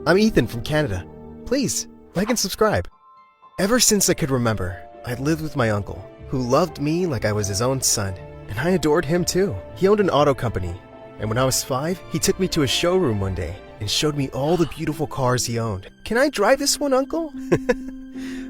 I'm Ethan from Canada. Please, like and subscribe. Ever since I could remember, I'd lived with my uncle, who loved me like I was his own son. And I adored him too. He owned an auto company, and when I was 5, he took me to a showroom one day and showed me all the beautiful cars he owned. Can I drive this one, Uncle?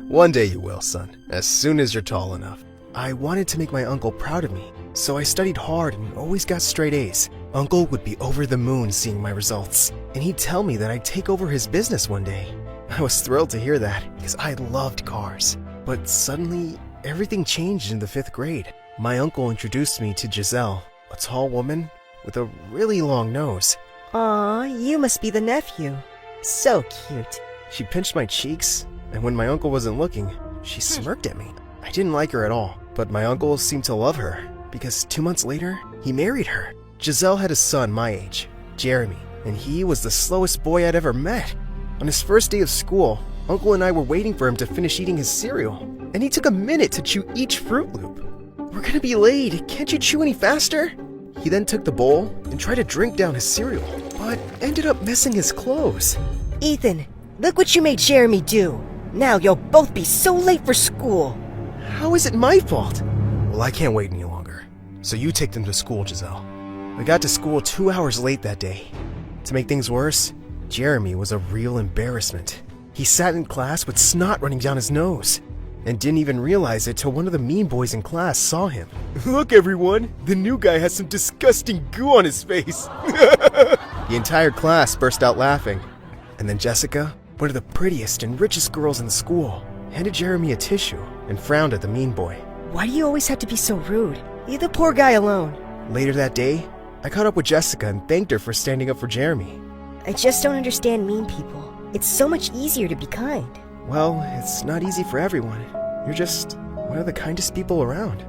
One day you will, son, as soon as you're tall enough. I wanted to make my uncle proud of me, so I studied hard and always got straight A's. Uncle would be over the moon seeing my results, and he'd tell me that I'd take over his business one day. I was thrilled to hear that, because I loved cars. But suddenly, everything changed in the 5th grade. My uncle introduced me to Giselle, a tall woman with a really long nose. Aw, you must be the nephew. So cute. She pinched my cheeks, and when my uncle wasn't looking, she smirked at me. I didn't like her at all, but my uncle seemed to love her, because 2 months later, he married her. Giselle had a son my age, Jeremy, and he was the slowest boy I'd ever met. On his first day of school, Uncle and I were waiting for him to finish eating his cereal, and he took a minute to chew each Fruit Loop. We're gonna be late, can't you chew any faster? He then took the bowl and tried to drink down his cereal, but ended up messing his clothes. Ethan, look what you made Jeremy do. Now you'll both be so late for school. How is it my fault? Well, I can't wait any longer, so you take them to school, Giselle. We got to school 2 hours late that day. To make things worse, Jeremy was a real embarrassment. He sat in class with snot running down his nose, and didn't even realize it till one of the mean boys in class saw him. Look everyone, the new guy has some disgusting goo on his face. The entire class burst out laughing, and then Jessica, one of the prettiest and richest girls in the school, handed Jeremy a tissue and frowned at the mean boy. Why do you always have to be so rude? Leave the poor guy alone. Later that day, I caught up with Jessica and thanked her for standing up for Jeremy. I just don't understand mean people. It's so much easier to be kind. Well, it's not easy for everyone. You're just one of the kindest people around.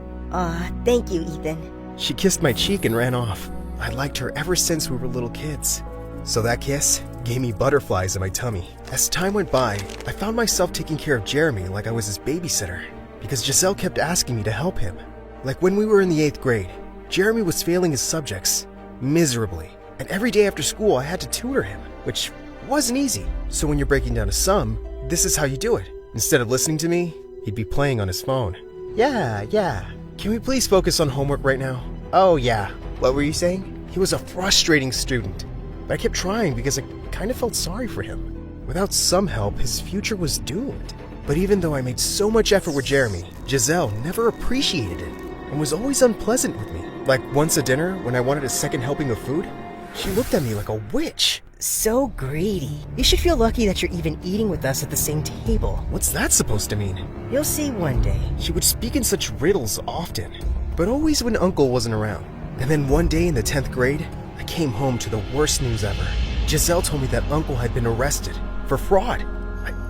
Thank you, Ethan. She kissed my cheek and ran off. I liked her ever since we were little kids. So that kiss gave me butterflies in my tummy. As time went by, I found myself taking care of Jeremy like I was his babysitter, because Giselle kept asking me to help him. Like when we were in the 8th grade, Jeremy was failing his subjects miserably, and every day after school I had to tutor him, which wasn't easy. So when you're breaking down a sum, this is how you do it. Instead of listening to me, he'd be playing on his phone. Yeah. Can we please focus on homework right now? Oh yeah. What were you saying? He was a frustrating student, but I kept trying because I kind of felt sorry for him. Without some help, his future was doomed. But even though I made so much effort with Jeremy, Giselle never appreciated it and was always unpleasant with me. Like once at dinner, when I wanted a second helping of food, she looked at me like a witch. So greedy. You should feel lucky that you're even eating with us at the same table. What's that supposed to mean? You'll see one day. She would speak in such riddles often, but always when Uncle wasn't around. And then one day in the 10th grade, I came home to the worst news ever. Giselle told me that Uncle had been arrested for fraud.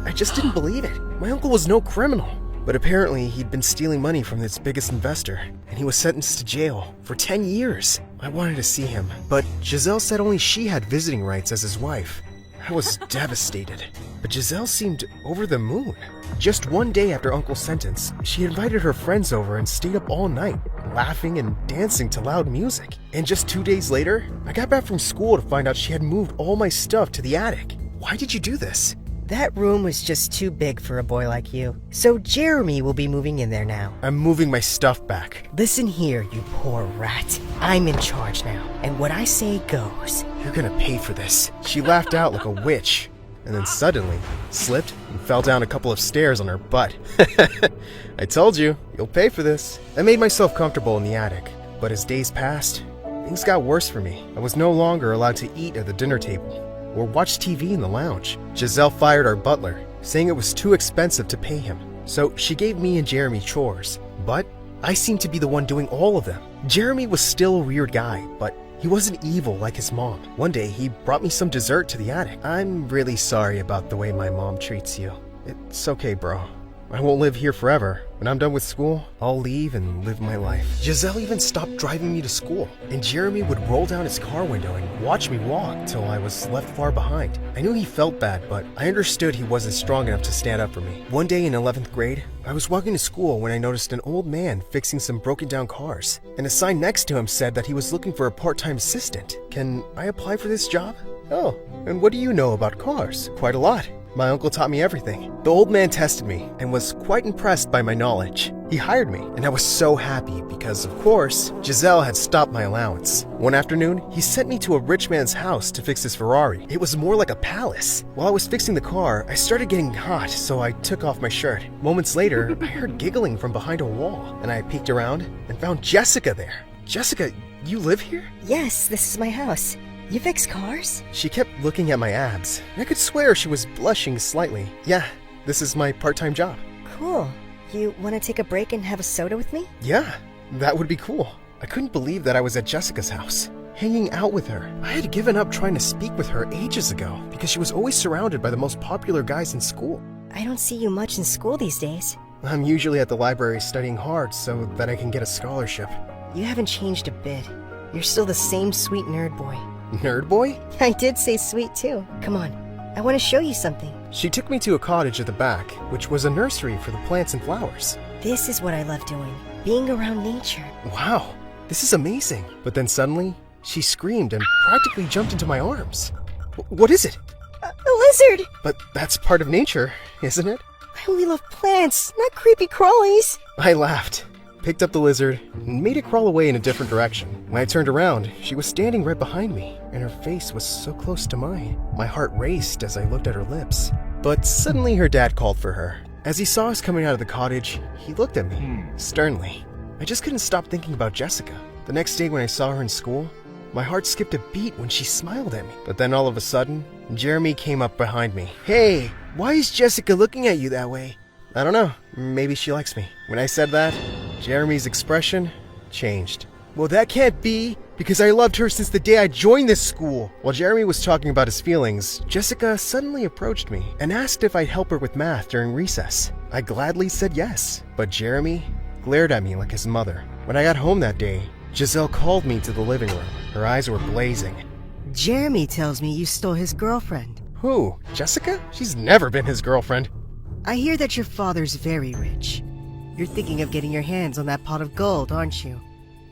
I just didn't believe it. My uncle was no criminal. But apparently he'd been stealing money from its biggest investor, and he was sentenced to jail for 10 years. I wanted to see him, but Giselle said only she had visiting rights as his wife. I was devastated, but Giselle seemed over the moon. Just one day after Uncle's sentence, she invited her friends over and stayed up all night, laughing and dancing to loud music. And just 2 days later, I got back from school to find out she had moved all my stuff to the attic. Why did you do this? That room was just too big for a boy like you. So Jeremy will be moving in there now. I'm moving my stuff back. Listen here, you poor rat. I'm in charge now, and what I say goes. You're gonna pay for this. She laughed out like a witch, and then suddenly slipped and fell down a couple of stairs on her butt. I told you, you'll pay for this. I made myself comfortable in the attic, but as days passed, things got worse for me. I was no longer allowed to eat at the dinner table or watch TV in the lounge. Giselle fired our butler, saying it was too expensive to pay him. So she gave me and Jeremy chores, but I seemed to be the one doing all of them. Jeremy was still a weird guy, but he wasn't evil like his mom. One day, he brought me some dessert to the attic. I'm really sorry about the way my mom treats you. It's okay, bro. I won't live here forever, When I'm done with school, I'll leave and live my life. Giselle even stopped driving me to school, and Jeremy would roll down his car window and watch me walk till I was left far behind. I knew he felt bad, but I understood he wasn't strong enough to stand up for me. One day in 11th grade, I was walking to school when I noticed an old man fixing some broken down cars, and a sign next to him said that he was looking for a part-time assistant. Can I apply for this job? Oh, and what do you know about cars? Quite a lot. My uncle taught me everything. The old man tested me and was quite impressed by my knowledge. He hired me, and I was so happy because, of course, Giselle had stopped my allowance. One afternoon, he sent me to a rich man's house to fix his Ferrari. It was more like a palace. While I was fixing the car, I started getting hot, so I took off my shirt. Moments later, I heard giggling from behind a wall, and I peeked around and found Jessica there. Jessica, you live here? Yes, this is my house. You fix cars? She kept looking at my abs, and I could swear she was blushing slightly. Yeah, this is my part-time job. Cool. You want to take a break and have a soda with me? Yeah, that would be cool. I couldn't believe that I was at Jessica's house, hanging out with her. I had given up trying to speak with her ages ago because she was always surrounded by the most popular guys in school. I don't see you much in school these days. I'm usually at the library studying hard so that I can get a scholarship. You haven't changed a bit. You're still the same sweet nerd boy. Nerd boy? I did say sweet too. Come on, I want to show you something. She took me to a cottage at the back, which was a nursery for the plants and flowers. This is what I love doing, being around nature. Wow, this is amazing. But then suddenly, she screamed and practically jumped into my arms. What is it? A lizard! But that's part of nature, isn't it? I only love plants, not creepy crawlies. I laughed, picked up the lizard, and made it crawl away in a different direction. When I turned around, she was standing right behind me, and her face was so close to mine. My heart raced as I looked at her lips. But suddenly her dad called for her. As he saw us coming out of the cottage, he looked at me, sternly. I just couldn't stop thinking about Jessica. The next day when I saw her in school, my heart skipped a beat when she smiled at me. But then all of a sudden, Jeremy came up behind me. Hey, why is Jessica looking at you that way? I don't know, maybe she likes me. When I said that, Jeremy's expression changed. Well, that can't be, because I loved her since the day I joined this school. While Jeremy was talking about his feelings, Jessica suddenly approached me and asked if I'd help her with math during recess. I gladly said yes, but Jeremy glared at me like his mother. When I got home that day, Giselle called me to the living room. Her eyes were blazing. Jeremy tells me you stole his girlfriend. Who? Jessica? She's never been his girlfriend. I hear that your father's very rich. You're thinking of getting your hands on that pot of gold, aren't you?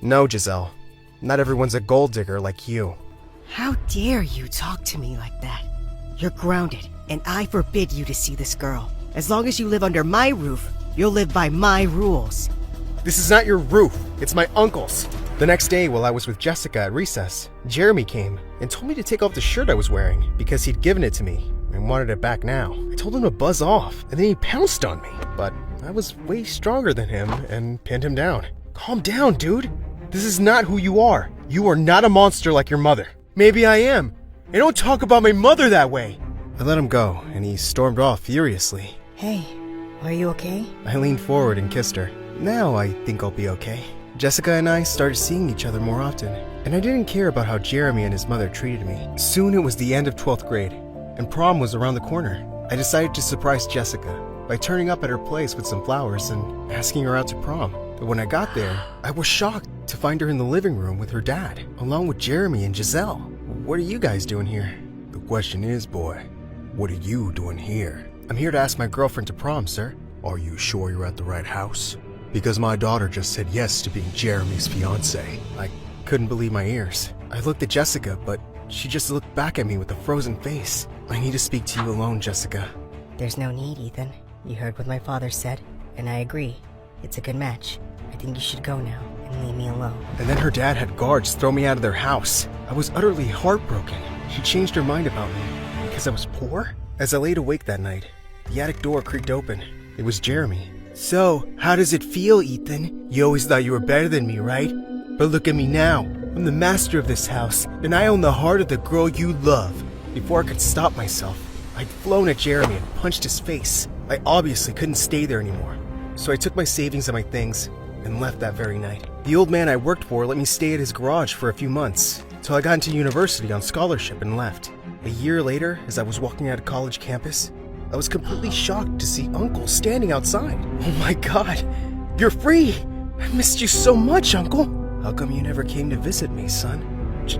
No, Giselle. Not everyone's a gold digger like you. How dare you talk to me like that? You're grounded, and I forbid you to see this girl. As long as you live under my roof, you'll live by my rules. This is not your roof. It's my uncle's. The next day, while I was with Jessica at recess, Jeremy came and told me to take off the shirt I was wearing because he'd given it to me and wanted it back now. I told him to buzz off, and then he pounced on me. But I was way stronger than him and pinned him down. Calm down, dude. This is not who you are. You are not a monster like your mother. Maybe I am. And don't talk about my mother that way. I let him go, and he stormed off furiously. Hey, are you okay? I leaned forward and kissed her. Now I think I'll be okay. Jessica and I started seeing each other more often, and I didn't care about how Jeremy and his mother treated me. Soon it was the end of 12th grade, and prom was around the corner. I decided to surprise Jessica by turning up at her place with some flowers and asking her out to prom. But when I got there, I was shocked to find her in the living room with her dad, along with Jeremy and Giselle. What are you guys doing here? The question is, boy, what are you doing here? I'm here to ask my girlfriend to prom, sir. Are you sure you're at the right house? Because my daughter just said yes to being Jeremy's fiancé. I couldn't believe my ears. I looked at Jessica, but she just looked back at me with a frozen face. I need to speak to you alone, Jessica. There's no need, Ethan. You heard what my father said, and I agree. It's a good match. I think you should go now and leave me alone. And then her dad had guards throw me out of their house. I was utterly heartbroken. She changed her mind about me because I was poor? As I laid awake that night, the attic door creaked open. It was Jeremy. So, how does it feel, Ethan? You always thought you were better than me, right? But look at me now. I'm the master of this house, and I own the heart of the girl you love. Before I could stop myself, I'd flown at Jeremy and punched his face. I obviously couldn't stay there anymore. So I took my savings and my things and left that very night. The old man I worked for let me stay at his garage for a few months, till I got into university on scholarship and left. A year later, as I was walking out of college campus, I was completely shocked to see Uncle standing outside. Oh my god, you're free! I missed you so much, Uncle! How come you never came to visit me, son?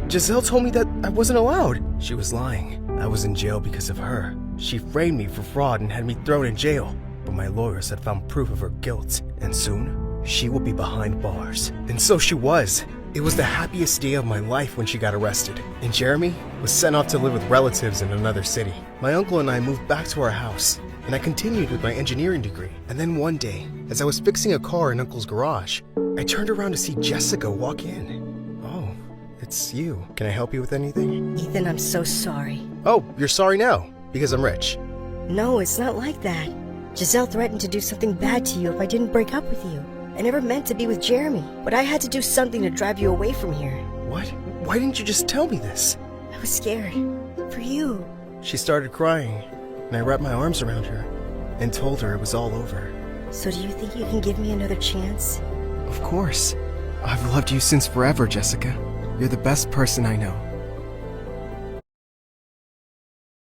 Giselle told me that I wasn't allowed. She was lying. I was in jail because of her. She framed me for fraud and had me thrown in jail. But my lawyers had found proof of her guilt, and soon, she will be behind bars. And so she was. It was the happiest day of my life when she got arrested, and Jeremy was sent off to live with relatives in another city. My uncle and I moved back to our house, and I continued with my engineering degree. And then one day, as I was fixing a car in Uncle's garage, I turned around to see Jessica walk in. Oh, it's you. Can I help you with anything? Ethan, I'm so sorry. Oh, you're sorry now, because I'm rich. No, it's not like that. Giselle threatened to do something bad to you if I didn't break up with you. I never meant to be with Jeremy, but I had to do something to drive you away from here. What? Why didn't you just tell me this? I was scared. For you. She started crying, and I wrapped my arms around her and told her it was all over. So do you think you can give me another chance? Of course. I've loved you since forever, Jessica. You're the best person I know.